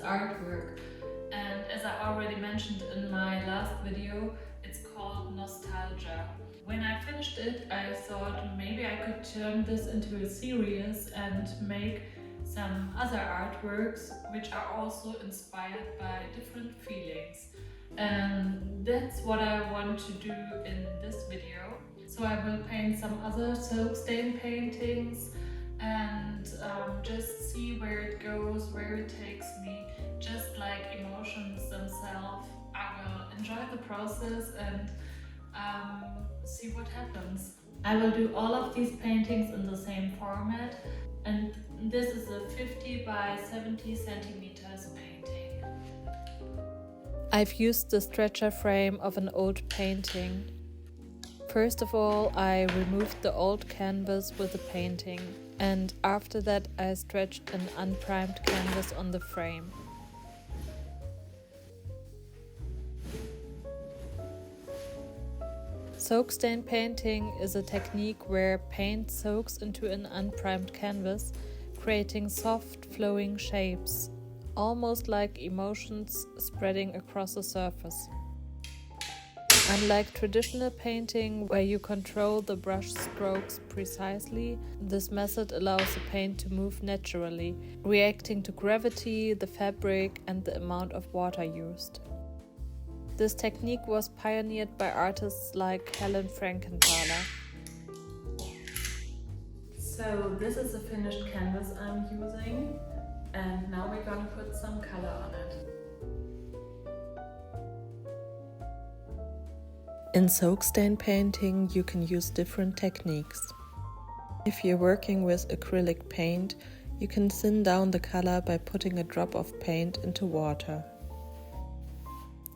artwork. And as I already mentioned in my last video, it's called Nostalgia. When I finished it, I thought maybe I could turn this into a series and make some other artworks which are also inspired by different feelings. And that's what I want to do in this video. So I will paint some other soap stain paintings and just see where it goes, where it takes me. Just like emotions themselves, I will enjoy the process and see what happens. I will do all of these paintings in the same format, and this is a 50 by 70 centimeters painting. I've used the stretcher frame of an old painting. First of all, I removed the old canvas with the painting, and after that I stretched an unprimed canvas on the frame. Soak stain painting is a technique where paint soaks into an unprimed canvas, creating soft, flowing shapes, almost like emotions spreading across a surface. Unlike traditional painting, where you control the brush strokes precisely, this method allows the paint to move naturally, reacting to gravity, the fabric, and the amount of water used. This technique was pioneered by artists like Helen Frankenthaler. So this is a finished canvas I'm using, and now we're gonna put some color on it. In soak stain painting, you can use different techniques. If you're working with acrylic paint, you can thin down the color by putting a drop of paint into water.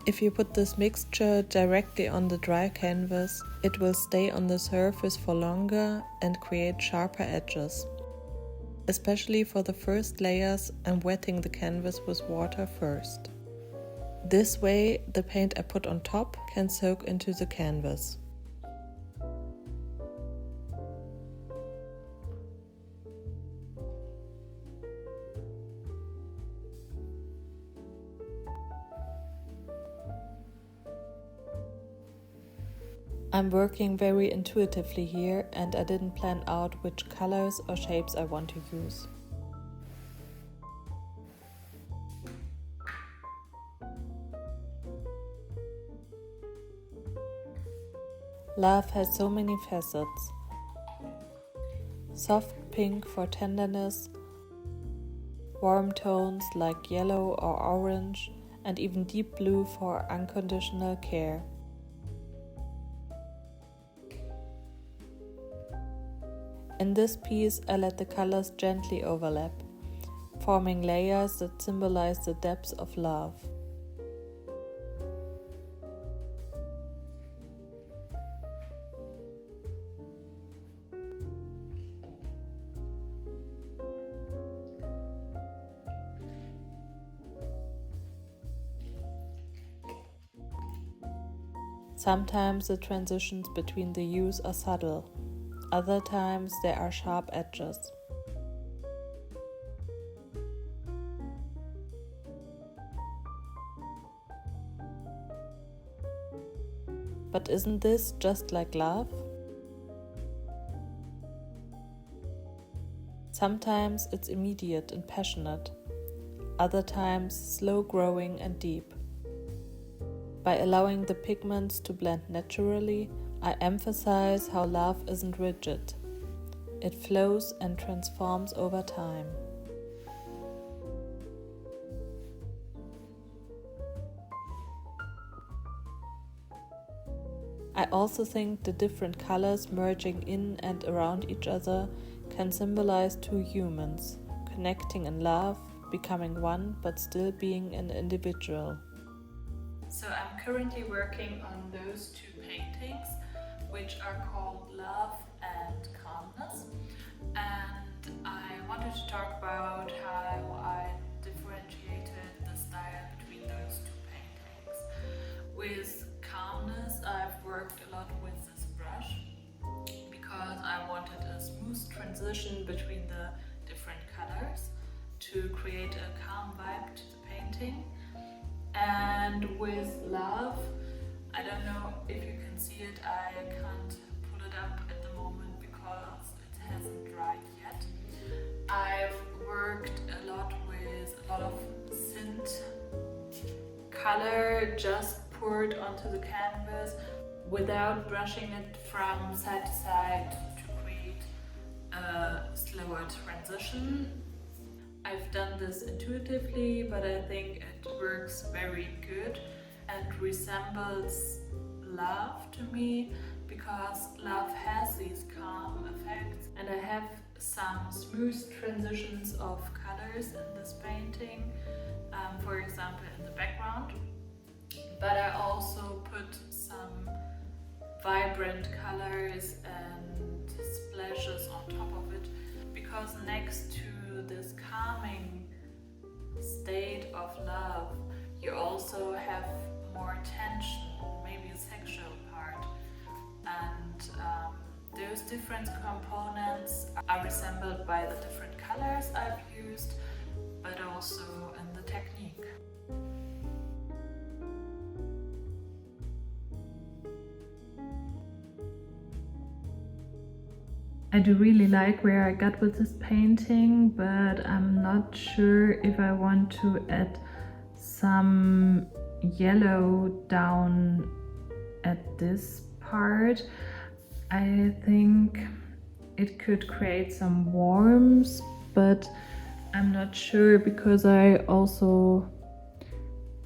If you put this mixture directly on the dry canvas, it will stay on the surface for longer and create sharper edges. Especially for the first layers, I'm wetting the canvas with water first. This way, the paint I put on top can soak into the canvas. I'm working very intuitively here, and I didn't plan out which colors or shapes I want to use. Love has so many facets. Soft pink for tenderness, warm tones like yellow or orange, and even deep blue for unconditional care. In this piece, I let the colors gently overlap, forming layers that symbolize the depths of love. Sometimes the transitions between the hues are subtle. Other times there are sharp edges. But isn't this just like love? Sometimes it's immediate and passionate, other times slow growing and deep. By allowing the pigments to blend naturally, I emphasize how love isn't rigid. It flows and transforms over time. I also think the different colors merging in and around each other can symbolize two humans, connecting in love, becoming one but still being an individual. So I'm currently working on those two paintings, which are called Love and Calmness. And I wanted to talk about how I differentiated the style between those two paintings. With Calmness, I've worked a lot with this brush because I wanted a smooth transition between the different colors to create a calm vibe to the painting. painting. And with love, I don't know if you can see it, I can't pull it up at the moment because it hasn't dried yet. I've worked a lot with a lot of scent color just poured onto the canvas without brushing it from side to side to create a slower transition. I've done this intuitively, but I think it works very good and resembles love to me, because love has these calm effects, and I have some smooth transitions of colors in this painting, for example in the background, but I also put some vibrant colors and splashes on top of it, because next to this calming state of love, you also have more tension, maybe a sexual part, and those different components are resembled by the different colors I've used, but also in the technique. I do really like where I got with this painting, but I'm not sure if I want to add some yellow down at this part. I think it could create some warmth, but I'm not sure, because I also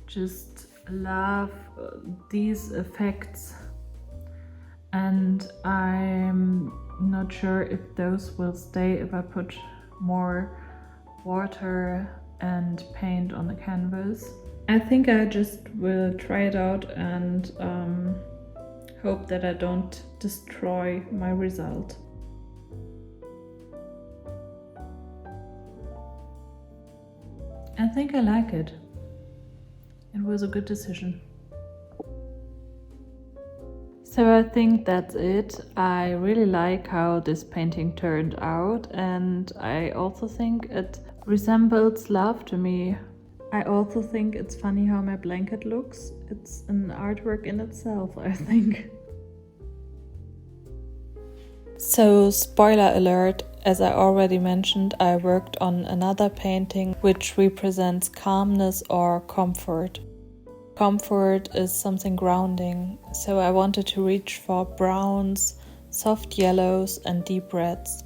just love these effects, and I'm not sure if those will stay if I put more water and paint on the canvas. I think I just will try it out and hope that I don't destroy my result. I think I like it. It was a good decision. So I think that's it. I really like how this painting turned out, and I also think it resembles love to me. I also think it's funny how my blanket looks. It's an artwork in itself, I think. So, spoiler alert, as I already mentioned, I worked on another painting which represents calmness or comfort. Comfort is something grounding, so I wanted to reach for browns, soft yellows and deep reds.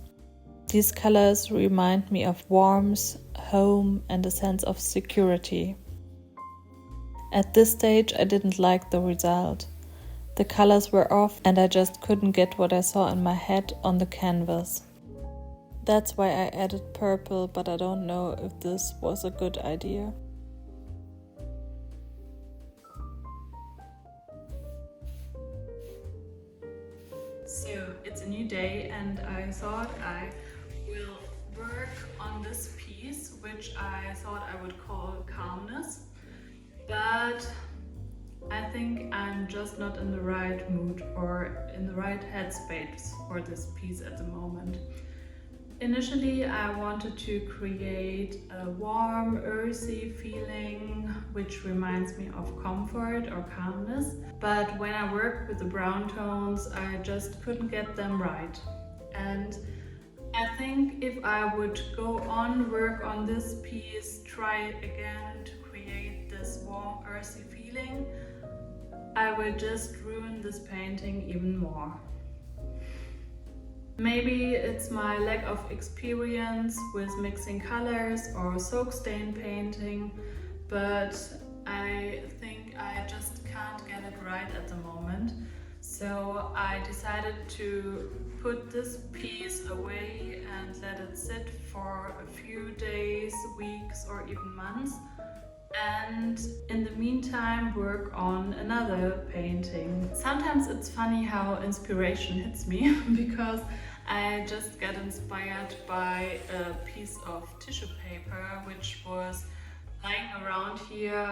These colors remind me of warmth, home and a sense of security. At this stage I didn't like the result. The colors were off and I just couldn't get what I saw in my head on the canvas. That's why I added purple, but I don't know if this was a good idea. So it's a new day, and I thought I will work on this piece, which I thought I would call Calmness, but I think I'm just not in the right mood or in the right headspace for this piece at the moment. Initially, I wanted to create a warm, earthy feeling, which reminds me of comfort or calmness. But when I worked with the brown tones, I just couldn't get them right. And I think if I would go on, work on this piece, try it again to create this warm, earthy feeling, I will just ruin this painting even more. Maybe it's my lack of experience with mixing colors or soak stain painting, but I think I just can't get it right at the moment. So I decided to put this piece away and let it sit for a few days, weeks or even months, and in the meantime work on another painting. Sometimes it's funny how inspiration hits me because I just got inspired by a piece of tissue paper which was lying around here,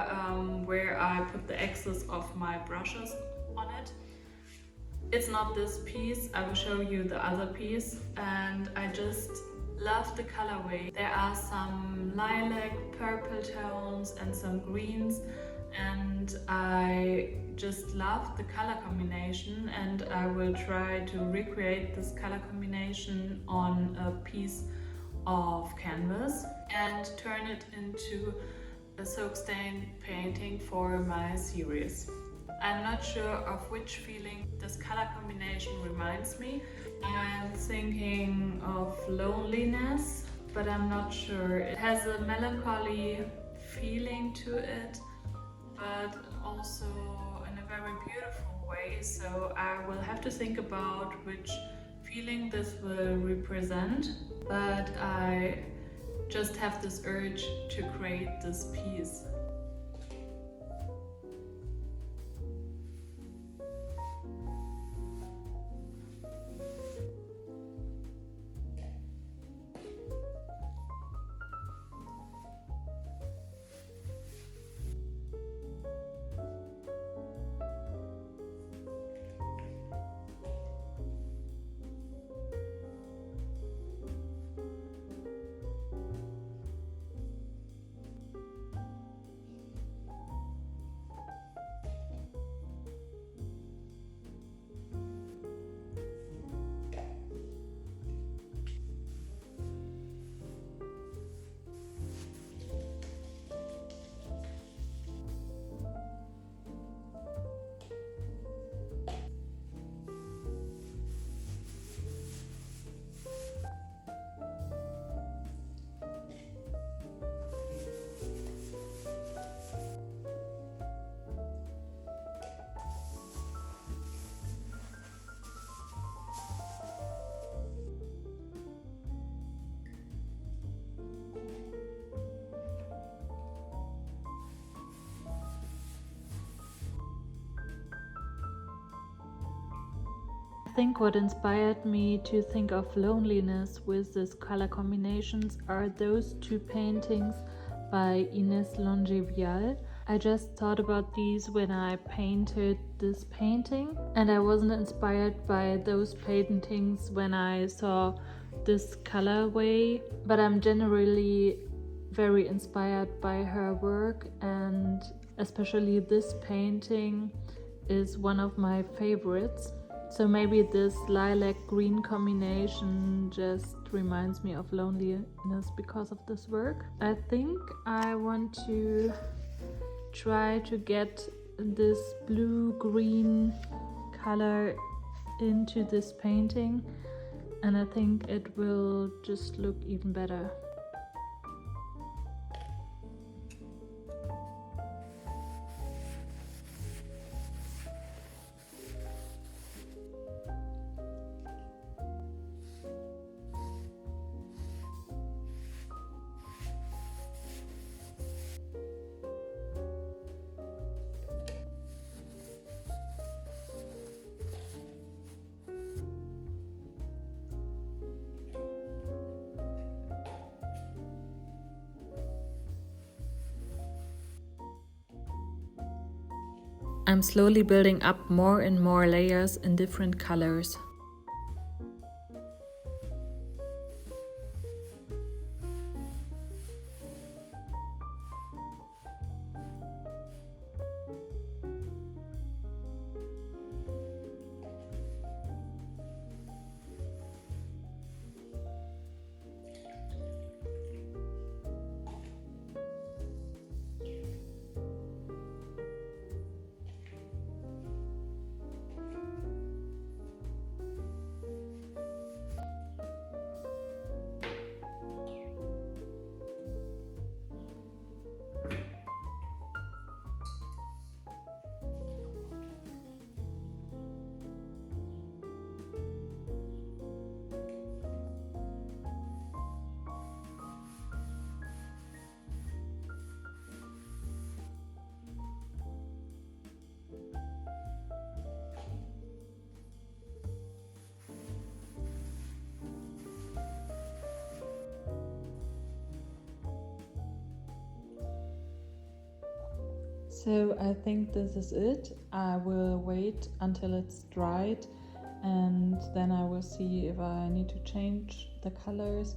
where I put the excess of my brushes on it. It's not this piece, I will show you the other piece, and I just love the colorway. There are some lilac, purple tones and some greens, and I just love the color combination, and I will try to recreate this color combination on a piece of canvas and turn it into a soak stain painting for my series. I'm not sure of which feeling this color combination reminds me. I'm thinking of loneliness, but I'm not sure. It has a melancholy feeling to it, but also in a very beautiful way. So I will have to think about which feeling this will represent, but I just have this urge to create this piece. I think what inspired me to think of loneliness with these color combinations are those two paintings by Ines Longevial. I just thought about these when I painted this painting, and I wasn't inspired by those paintings when I saw this colorway, but I'm generally very inspired by her work, and especially this painting is one of my favorites. So maybe this lilac green combination just reminds me of loneliness because of this work. I think I want to try to get this blue-green color into this painting, and I think it will just look even better. I'm slowly building up more and more layers in different colors. So I think this is it. I will wait until it's dried, and then I will see if I need to change the colors.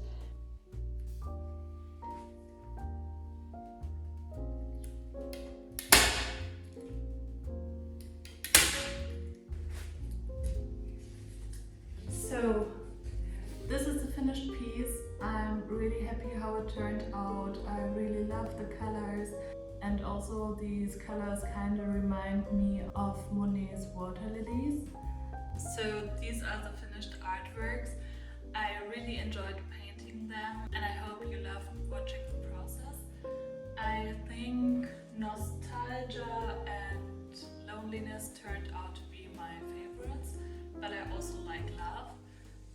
how it turned out. I really love the colors, and also these colors kind of remind me of Monet's water lilies. So these are the finished artworks. I really enjoyed painting them, and I hope you loved watching the process. I think nostalgia and loneliness turned out to be my favorites, but I also like love.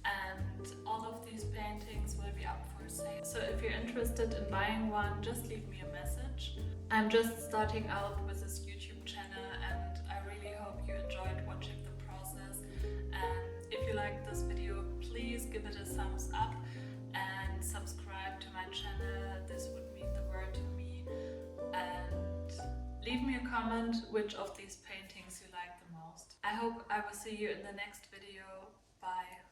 And all of these paintings will be up for sale. So if you're interested in buying one, just leave me a message. I'm just starting out with this YouTube channel, and I really hope you enjoyed watching the process. And if you liked this video, please give it a thumbs up and subscribe to my channel. This would mean the world to me. And leave me a comment which of these paintings you like the most. I hope I will see you in the next video. Bye.